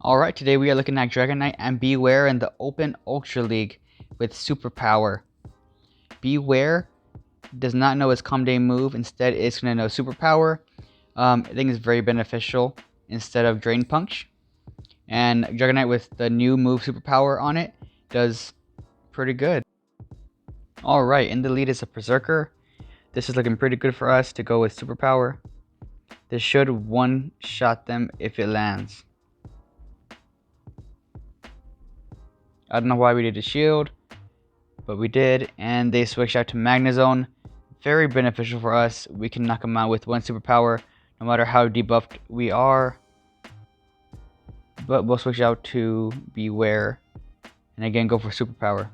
Alright, today we are looking at Dragonite and Bewear in the Open Ultra League with Superpower. Bewear does not know his Calm Day move, instead it's going to know Superpower. I think it's very beneficial instead of Drain Punch. And Dragonite with the new move Superpower on it does pretty good. Alright, in the lead is a Berserker. This is looking pretty good for us to go with Superpower. This should one-shot them if it lands. I don't know why we did a shield, but we did, and they switched out to Magnezone. Very beneficial for us. We can knock them out with one superpower, no matter how debuffed we are. But we'll switch out to Bewear, and again go for superpower.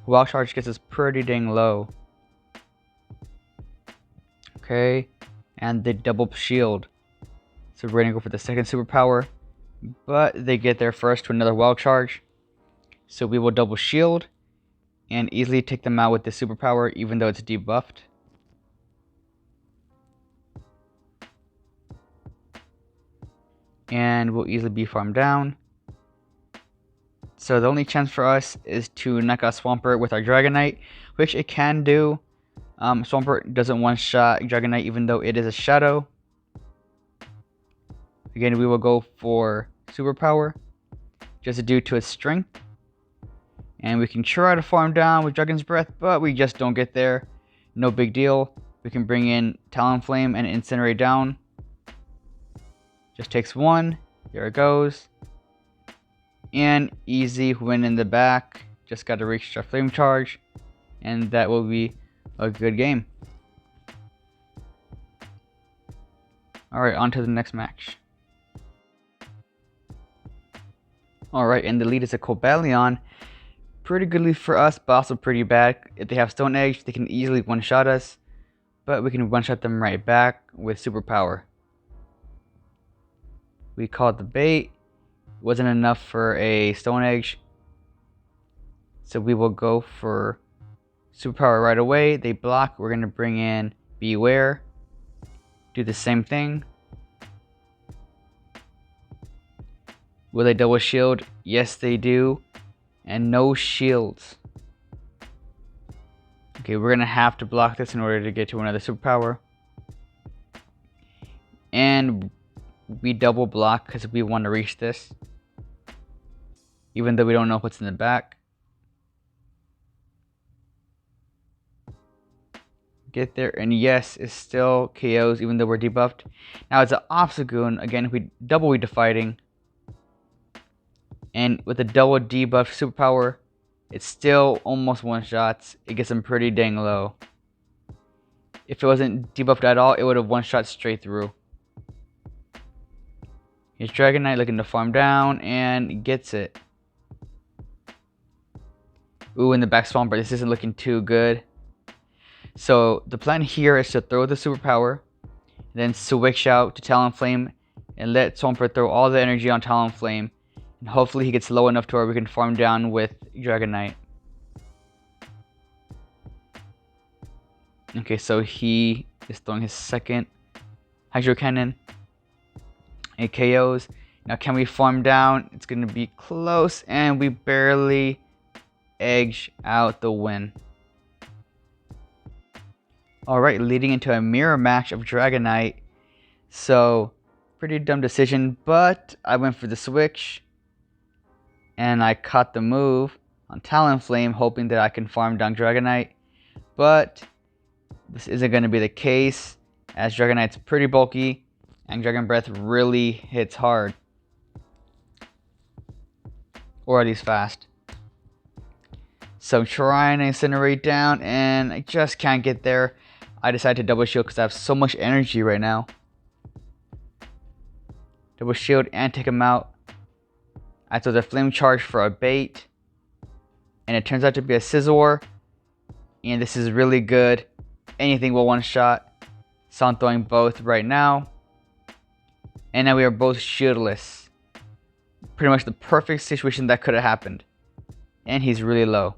Wild Charge gets us pretty dang low. Okay, and they double shield. So we're going to go for the second superpower, but they get there first to another Wild Charge. So we will double shield and easily take them out with the superpower, even though it's debuffed. And we'll easily be farmed down. So the only chance for us is to knock out Swampert with our Dragonite, which it can do. Swampert doesn't one-shot Dragonite even though it is a shadow. Again, we will go for Superpower, just due to its strength. And we can try to farm down with Dragon's Breath, but we just don't get there. No big deal. We can bring in Talonflame and Incinerate down. Just takes one. There it goes. And easy win in the back. Just got to reach our Flame Charge. And that will be a good game. Alright, on to the next match. Alright, and the lead is a Cobalion. Pretty good lead for us, but also pretty bad. If they have Stone Edge, they can easily one-shot us. But we can one-shot them right back with Superpower. We caught the bait. Wasn't enough for a Stone Edge. So we will go for Superpower right away. They block. We're going to bring in Bewear. Do the same thing. Will they double shield? Yes, they do. And no shields. Okay, we're going to have to block this in order to get to another superpower. And we double block because we want to reach this. Even though we don't know what's in the back. Get there, and yes, it still KOs even though we're debuffed. Now it's an Obstagoon. Again, if we double weed to fighting. And with a double debuff superpower, it's still almost one-shots. It gets them pretty dang low. If it wasn't debuffed at all, it would have one-shot straight through. Here's Dragonite looking to farm down and gets it. Ooh, in the back Swampert, this isn't looking too good. So the plan here is to throw the superpower, then switch out to Talonflame and let Swampert throw all the energy on Talonflame. And hopefully he gets low enough to where we can farm down with Dragonite. Okay, so he is throwing his second Hydro Cannon. It KOs. Now can we farm down? It's going to be close, and we barely edge out the win. Alright, leading into a mirror match of Dragonite. So, pretty dumb decision, but I went for the switch. And I caught the move on Talonflame, hoping that I can farm down Dragonite. But this isn't going to be the case, as Dragonite's pretty bulky, and Dragon Breath really hits hard. Or at least fast. So I'm trying to Incinerate down, and I just can't get there. I decided to double shield because I have so much energy right now. Double shield and take him out. I throw the Flame Charge for a bait. And it turns out to be a Scizor. And this is really good. Anything will one-shot. So I'm throwing both right now. And now we are both shieldless. Pretty much the perfect situation that could have happened. And he's really low.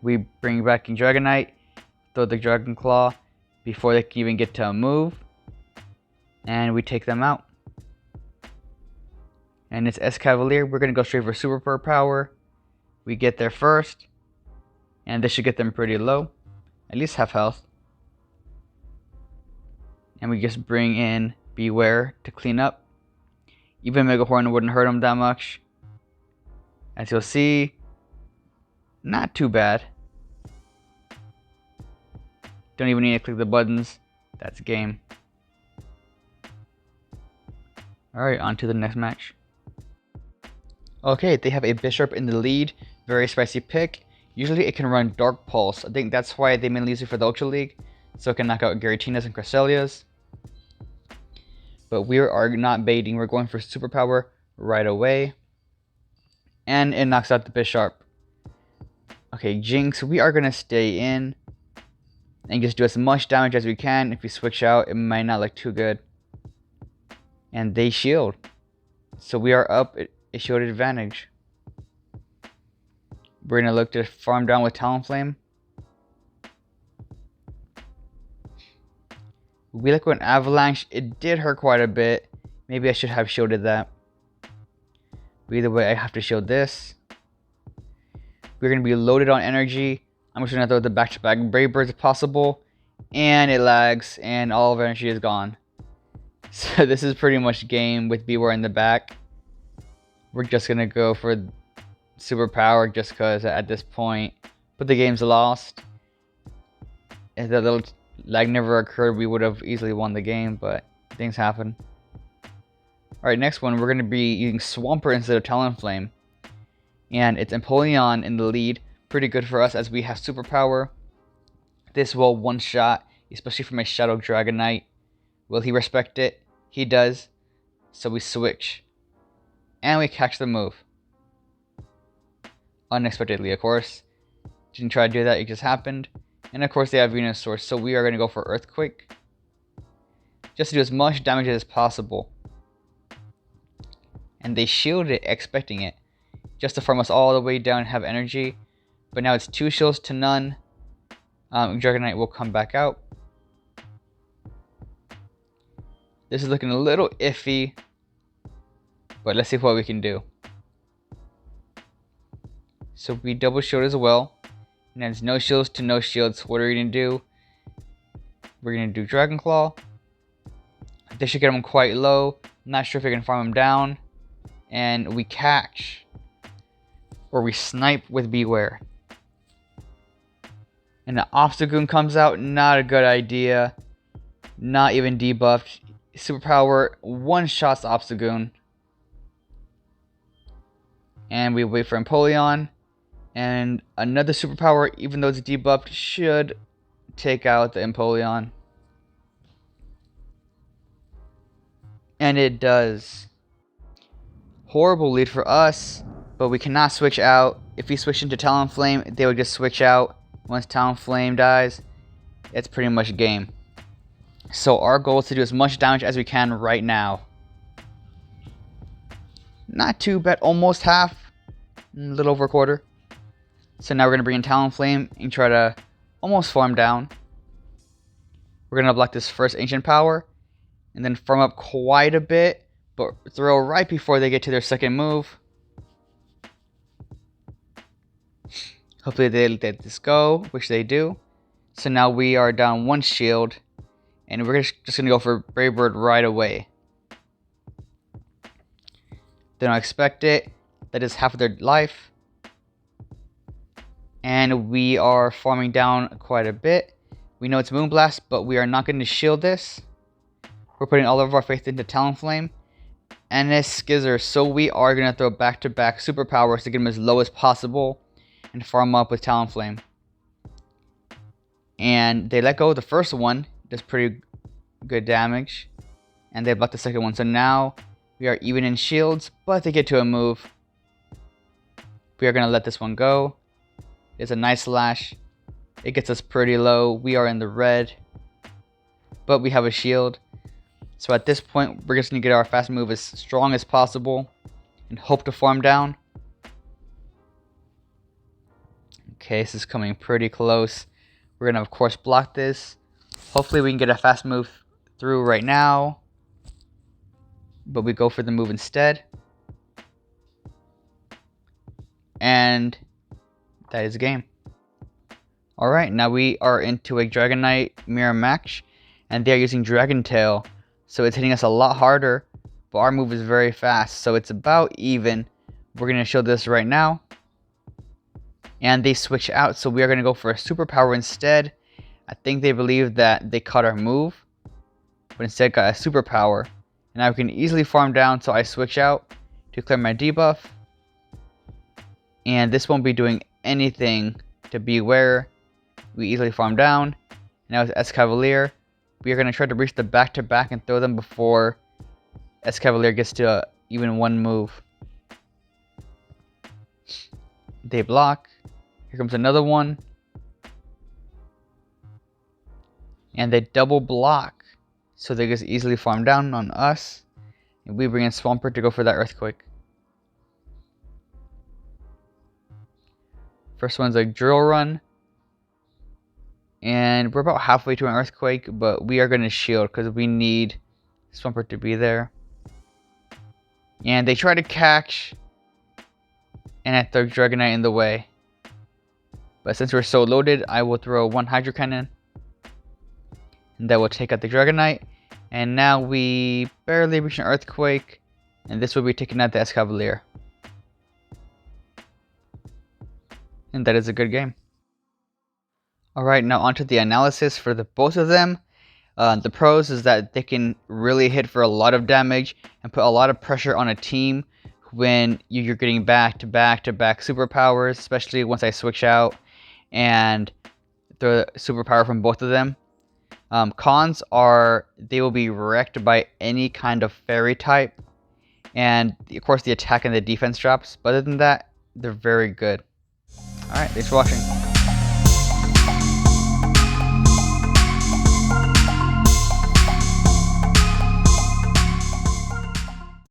We bring back in Dragonite. Throw the Dragon Claw. before they can even get to a move. And we take them out. And it's Escavalier. We're going to go straight for Superpower. We get there first. And this should get them pretty low. At least half health. And we just bring in Bewear to clean up. Even Mega Horn wouldn't hurt him that much. As you'll see, not too bad. Don't even need to click the buttons. That's game. Alright, on to the next match. Okay, they have a Bishop in the lead. Very spicy pick. Usually it can run Dark Pulse. I think that's why they mainly use it for the Ultra League. So it can knock out Garatinas and Cresselias. But we are not baiting. We're going for Superpower right away. And it knocks out the Bishop. Okay, Jinx, we are going to stay in. And just do as much damage as we can. If we switch out, it might not look too good. And they shield. So we are up a shield advantage. We're going to look to farm down with Talonflame. We look with Avalanche. It did hurt quite a bit. Maybe I should have shielded that. But either way, I have to shield this. We're going to be loaded on energy. I'm just going to throw the back-to-back Brave Birds if possible. And it lags. And all of energy is gone. So this is pretty much game with Bewear in the back. We're just going to go for Superpower just because at this point. But the game's lost. If that little lag never occurred, we would have easily won the game. But things happen. Alright, next one. We're going to be using Swampert instead of Talonflame. And it's Empoleon in the lead. Pretty good for us as we have Superpower. This will one-shot, especially from a Shadow Dragonite. Will he respect it? He does. So we switch. And we catch the move. Unexpectedly, of course. Didn't try to do that, it just happened. And of course they have Venusaur, so we are going to go for Earthquake. Just to do as much damage as possible. And they shielded it, expecting it. Just to farm us all the way down and have energy. But now it's 2 shields to none. Dragonite will come back out. This is looking a little iffy. But let's see what we can do. So we double shield as well. And then it's no shields to no shields. What are we going to do? We're going to do Dragon Claw. This should get him quite low. Not sure if we can farm him down. And we catch. Or we snipe with Bewear. And the Obstagoon comes out. Not a good idea. Not even debuffed. Superpower one-shots Obstagoon. And we wait for Empoleon. And another Superpower, even though it's debuffed, should take out the Empoleon. And it does. Horrible lead for us. But we cannot switch out. If we switch into Talonflame, they would just switch out. Once Talonflame dies, it's pretty much game. So our goal is to do as much damage as we can right now. Not too bad, almost half. A little over a quarter. So now we're going to bring in Talonflame and try to almost farm down. We're going to block this first Ancient Power. And then farm up quite a bit. But throw right before they get to their second move. Hopefully they let this go, which they do. So now we are down 1 shield. And we're just going to go for Brave Bird right away. They don't expect it. That is half of their life. And we are farming down quite a bit. We know it's Moonblast, but we are not going to shield this. We're putting all of our faith into Talonflame. And it's Skizzer, so we are going to throw back-to-back Superpowers to get them as low as possible. And farm up with Talonflame. And they let go of the first one. Does pretty good damage. And they block the second one. So now we are even in shields, but they get to a move. We are going to let this one go. It's a nice slash. It gets us pretty low. We are in the red. But we have a shield. So at this point, we're just going to get our fast move as strong as possible. And hope to farm down. Okay, this is coming pretty close. We're going to, of course, block this. Hopefully we can get a fast move through right now. But we go for the move instead. And that is the game. Alright, now we are into a Dragonite Mirror match. And they are using Dragon Tail. So it's hitting us a lot harder. But our move is very fast. So it's about even. We're going to show this right now. And they switch out. So we are going to go for a Superpower instead. I think they believe that they caught our move. But instead got a Superpower. And now we can easily farm down. So I switch out to clear my debuff. And this won't be doing anything to Bewear. We easily farm down. Now with Escavalier, we are going to try to reach the back-to-back and throw them before Escavalier gets to even one move. They block. Here comes another one. And they double block. So they just easily farm down on us. And we bring in Swampert to go for that Earthquake. First one's a Drill Run. And we're about halfway to an Earthquake, but we are going to shield because we need Swampert to be there. And they try to catch, and I throw Dragonite in the way. But since we're so loaded, I will throw one Hydro Cannon. And that will take out the Dragonite. And now we barely reach an Earthquake, and this will be taking out the Escavalier. And that is a good game. Alright, now onto the analysis for both of them. The pros is that they can really hit for a lot of damage and put a lot of pressure on a team when you're getting back-to-back superpowers, especially once I switch out and throw the superpower from both of them. Cons are they will be wrecked by any kind of fairy type, and of course the attack and the defense drops, but other than that, they're very good. Alright, thanks for watching.